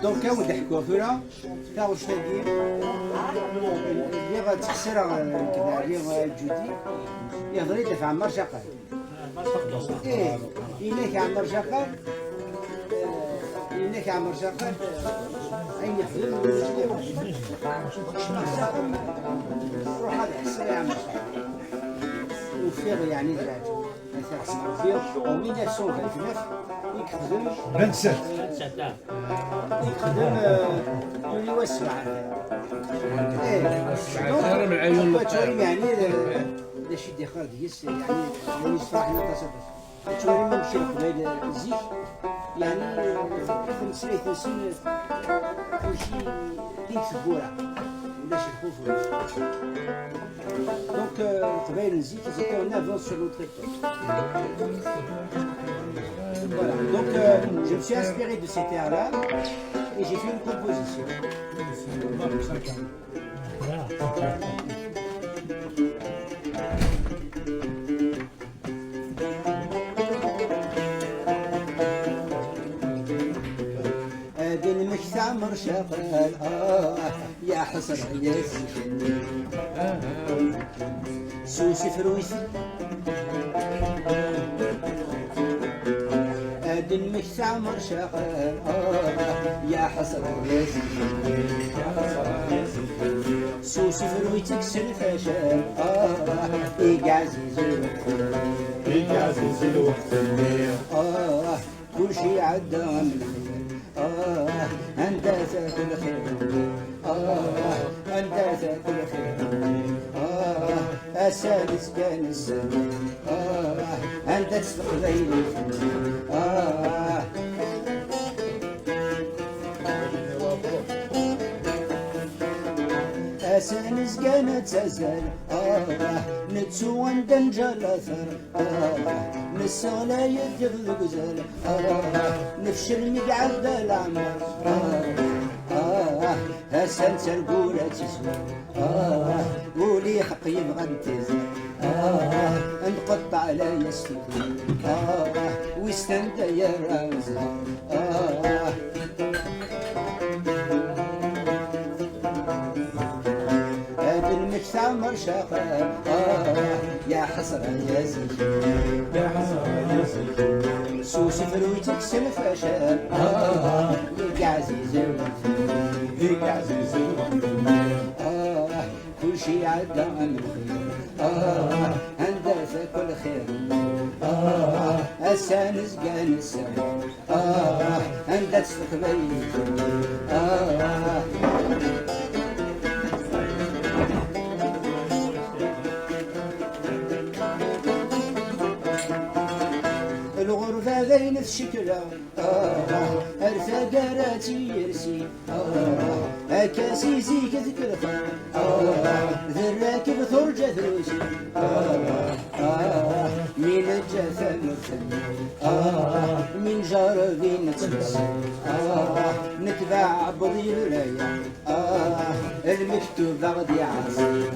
دونك ودي حكوا ثورة تاع شتاقي اللي غتكسر كذا اللي غتجودي يهضر يدافع عن مرشقة. إيه إنك عن مرشقة إنك عن مرشقة أين يخدم روح هذا حسن يا مرشقة وفيغ يعني ذلك ومن 1929 يخدم 27 يخدم يولي واسمع ايه يعني لا شي دخل ديس يعني يصلح لنا تصرف توري ما مشي قبيل الزيك يعني 35 كلشي ديك البورة ولا شي خوف دونك قبيل الزيك c'était en avance sur notre époque. Voilà, donc je me suis inspiré de ces terres-là et j'ai fait une composition. المكتمر شغال يا حسر يا سيدي سوسي فرويسي هاد المكتمر شغال يا حسر يا سيدي سوسي فرويتك سلفاشال إيك عزيز الوقت إيك عزيز الوقت كل شي عدى من أنت تاكل خير أنت تاكل خير السادس كان السادس أنت تستقبل أسانس كانت تزال نتسو عند نجال أثر نسغلا يدغ الغزال نفشل مقعد العمر هسان ترقولة تسوى قولي حقي يبغى نتزل نقطع على يستقل ويستنت يا رازل المكتمر شغال يا حسرة يا زيد يا حسرة يا زيد سوسي فرويتك سلفاشال ليك عزيز ليك عزيز كل شي عدى عن الخير هندسة كل خير السانس كان السان هندسة تقبل الغرفة ذين في شكلها أرفا قراتي يرسي أكاسي زيك ذكرها ذراك بثرجة ثروسي من الجفا مرتن من جاربي نتبس نتبع بضي الراية المكتوب بغدي عاصي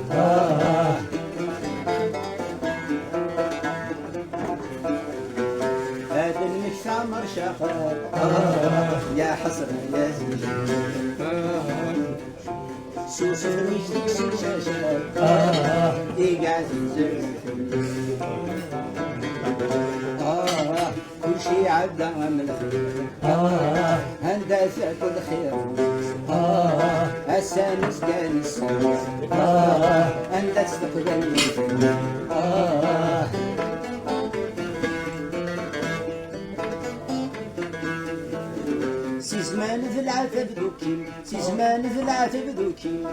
المكتمر شغال يا حسرة يا زيد سوسي فرويتك سلشاشال إيك عزيز كل شي عدى من الخير هندسة كل خير السانس كان السانس هندسة تقبل سي زمان ذي العتب ذوكي سي زمان ذي العتب ذوكي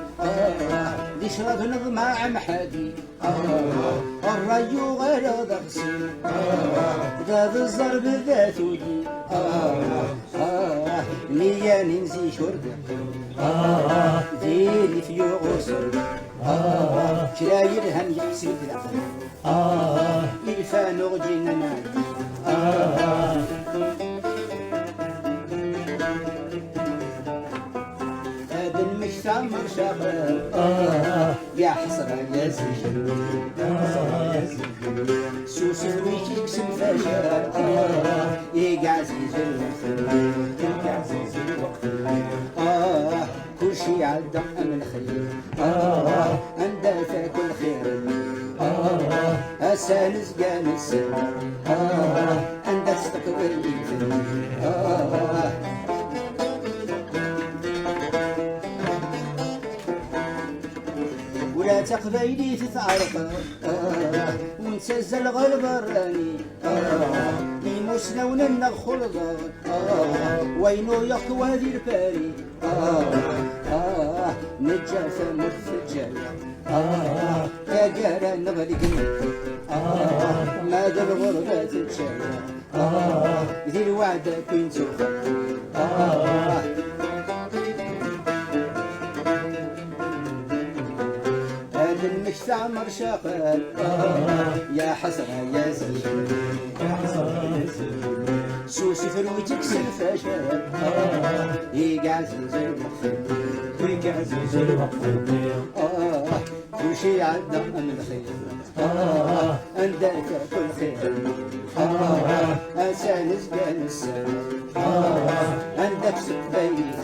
دي شرط نظمة عم حادي الريو غير ضغسي ذا الضرب ذاتودي لياني نزي شرد ذيلي في غسر شراير هم يحسد العقل الفان غجينا نعم المكتمر شغال يا حسرة يا زيد سوسي فرويتك سلفاشال إيك عزيز الوفا السماء عندك تستقبلني ولا تقبيلي تتعرق ونسزل غالبراني يموسنا وننا خلطة وينو يقوى ذي الباري نجا فمك فجايا يا جارة نغلق ما ذا الغربة تتشايا ذي الوعدة كنت المستعمر شغال يا حسرة يا زين سوسي فلوتك سلفاشات يقع زلزل وشي عدى من الخير عندك كل خير أسانس جالس عندك سبيت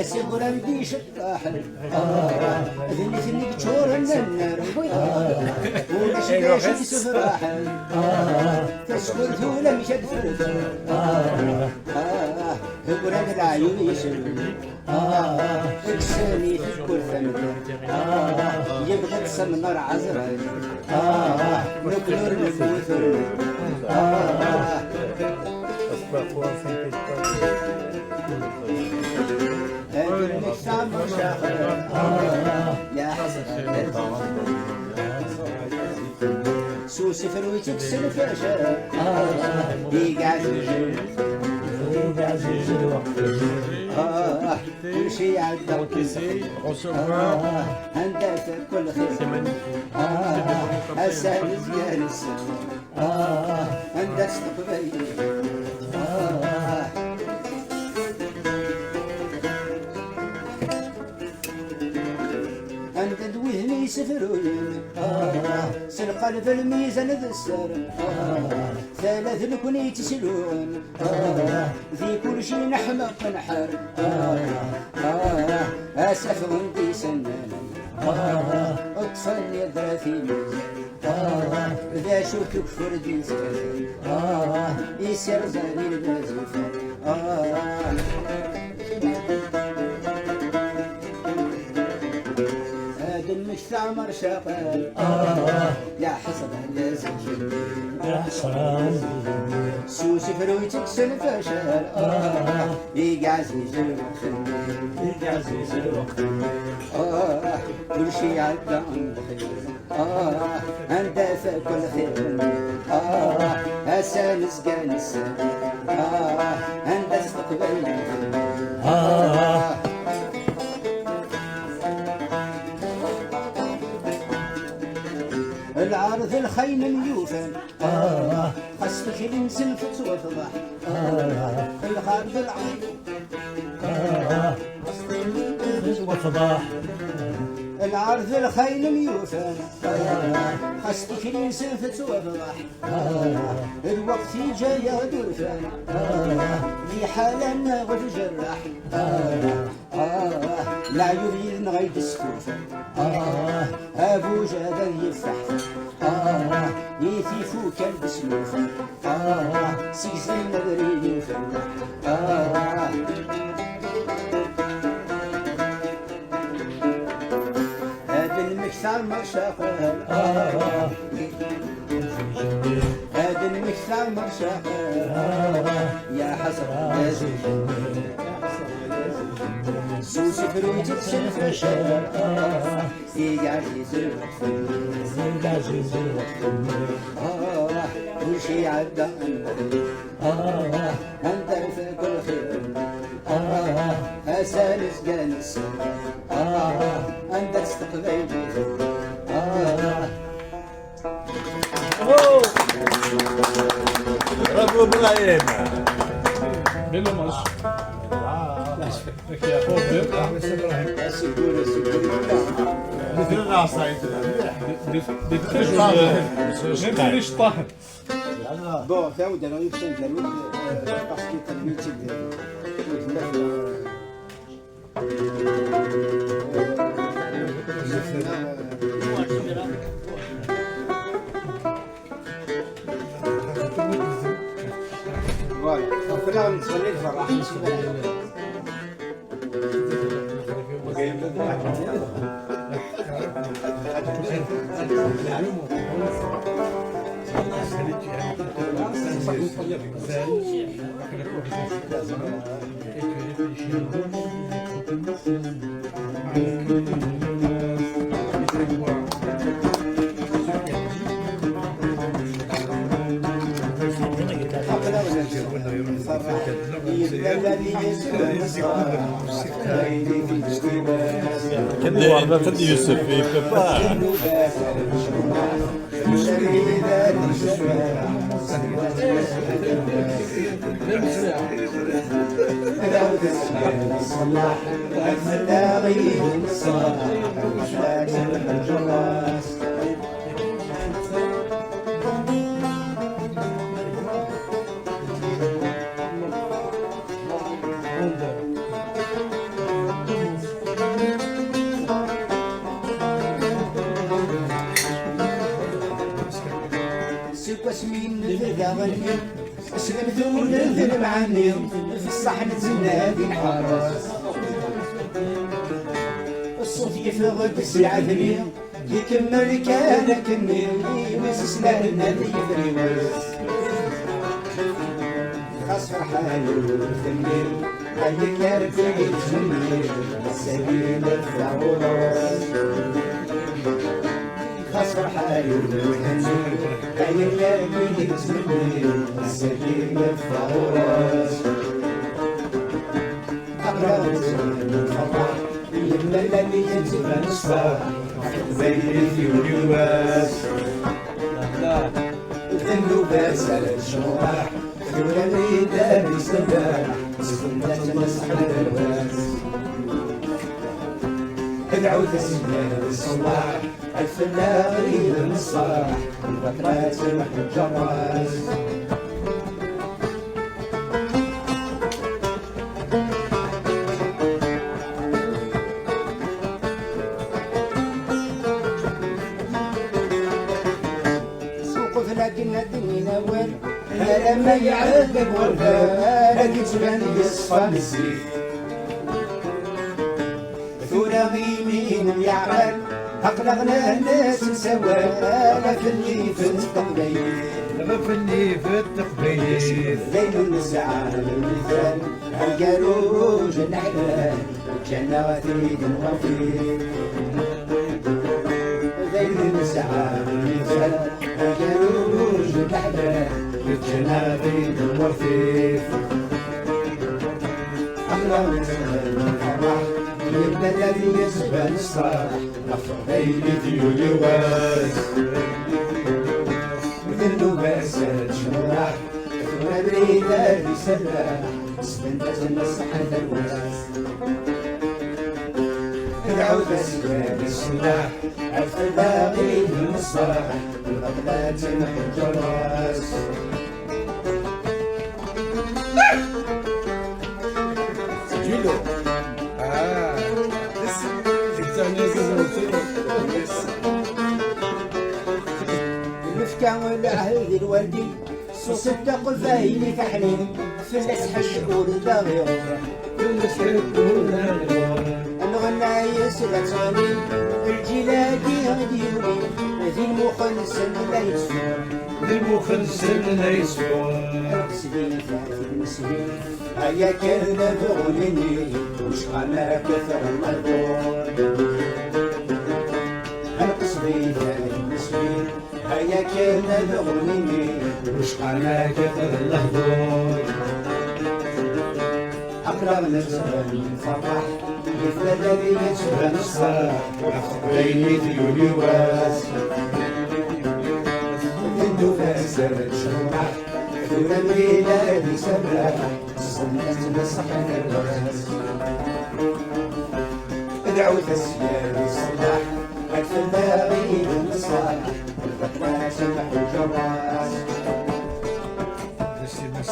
سيغرا بديش الطاحل ذني ثني بتشور النار ولا شي شي سفراحل تسكن ثولا مش فرد هبرا العيون يسلم اكساني في كل فم يبغى تسم نار عزرا نكلر نفوثر المستعمر شاخر يا حسن سوسي فلويتك سلفاشا يقعد كل شي عدى عندك كل خير السهل جالس عندك استقبال أنت دويني سفرون سلقى في الميزان بالسر ثلاث نكوني تسلون ذي كل شي نحمق نحر أسف غندي سنان أطفال يدرى في ميزان ذا شو تكفر دي سكان يسير زاني البازوفان المستعمر شغال يا حسرة يا زين يا حسرة سوسي فرويتك سلفاشال يقع زيزل يا عزيز الوقت كل شي عدى عند خير عند كل خير أسانس جانس عند استقبال العرض الخيم ميوفا خصك الانسان فتوضح الغرض العرض وفضاح العرض الخيم ميوفا خصك الانسان فتوضح الوقت جاي دورفان في حالة نغد جراح لا يريد نغيد السكوفة أبو جاد يفتح يثيفو كلب سلوفة سيزن نبري يفرح هذا المكسر ما شغال هذا المكسر ما شغال يا حسرة يا زين سوسي فرويتك سلفاشال يقع زيزل كل شي عدى عندك في كل خير أسالس جالس عندك استقبال برافو ابراهيم بلو مش يا خوفي سكورة لا صعيد ليش طاحن بون تعود انا نفسي ندير باسكو تلميذ فوالا فلا نتغني الفرح كده يوسف في بابا اسمين الدغني اسلمتو نذل معني في الصحن تنادي نحرس الصوت يفغد السعدني يكمل كان كمل ويسسنا لنا يفري ويس خاص فرحان وتميل هيك يا رفيق تميل السبيل الثورة خاص فرحان وتميل هيك يا رفيق تميل السبيل الثورة أقرأ الفرح يملا الذي يجب الصباح زي اليواس الذنوبات على الشراح ثورة الرداء بالسباح سكنة تمسح الألواس ادعوا تسجيل الصباح الفلاغين الصباح البطلات سمح الجراس لكن الدنيا نوال لما يعذب والبال لكن تبان يصفى بالزيت ثورة غيمين يعقل أقلقنا الناس نسوى لكني في التقبيل غفلني في التقبيل ليل الساعة المثال الجروج الأحلام الجنة تريد الرفيق ليل الساعة المثال الجروج الأحلام الجنة تريد الرفيق أقرأ الفرح يبدأ الذي يسبى الصراح أفضل ذيو اليواس وذلو بأسات شمراح ثورة بريدة بسلاح سبنتة النصح الواس ادعوا تسيان السلاح الفلاقي المصباح والأقلات تمحي الجراس سجلوا المفكة والعهد الوردي صدق الفايل تحليل في الاسحة الشهور الباغية الغنى يسلطني الجلادي هديوني ذي المخلصن لا يسفر للمخلصن لا يسوى اقصدي ذات المسلمين هيا كان بغنيني وش قنا كثر المرضون اقصدي ذات المسلمين هيا كان بغنيني وش قنا كثر اللهضون أقرب نفسه الفرح مثل الذي يشبه الصلاح بين ذيو اليواس ذنو فاسد شرح ثورة الميلاد سبح صمت مسحن الراس ادعوا تسيان الصلاح الفلاغين الصالح البطلة سمح الجراس بس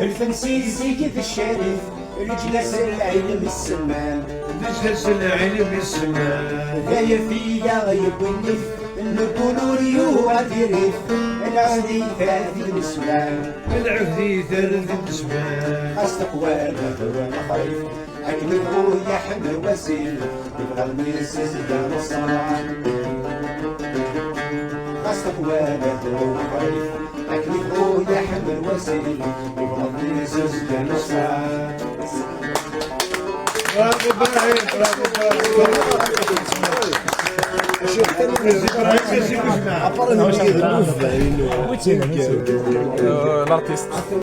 الفنسيزي كيف الشريف الجلس العلم السمان نجلس العلم السمان ذايا فيا غيب النف نقولوا ليو غاديريف العهدي فاتي النسوان العهدي ثالث النسبان استقوال هو الخريف أكمل خويا حمل وسيل يبغى الميسس دار الصنعان استقوال هو الخريف أكمل خويا حمل وسيل يبغى الميسس دار الصنعان برافو باهي برافو باهي L'artiste.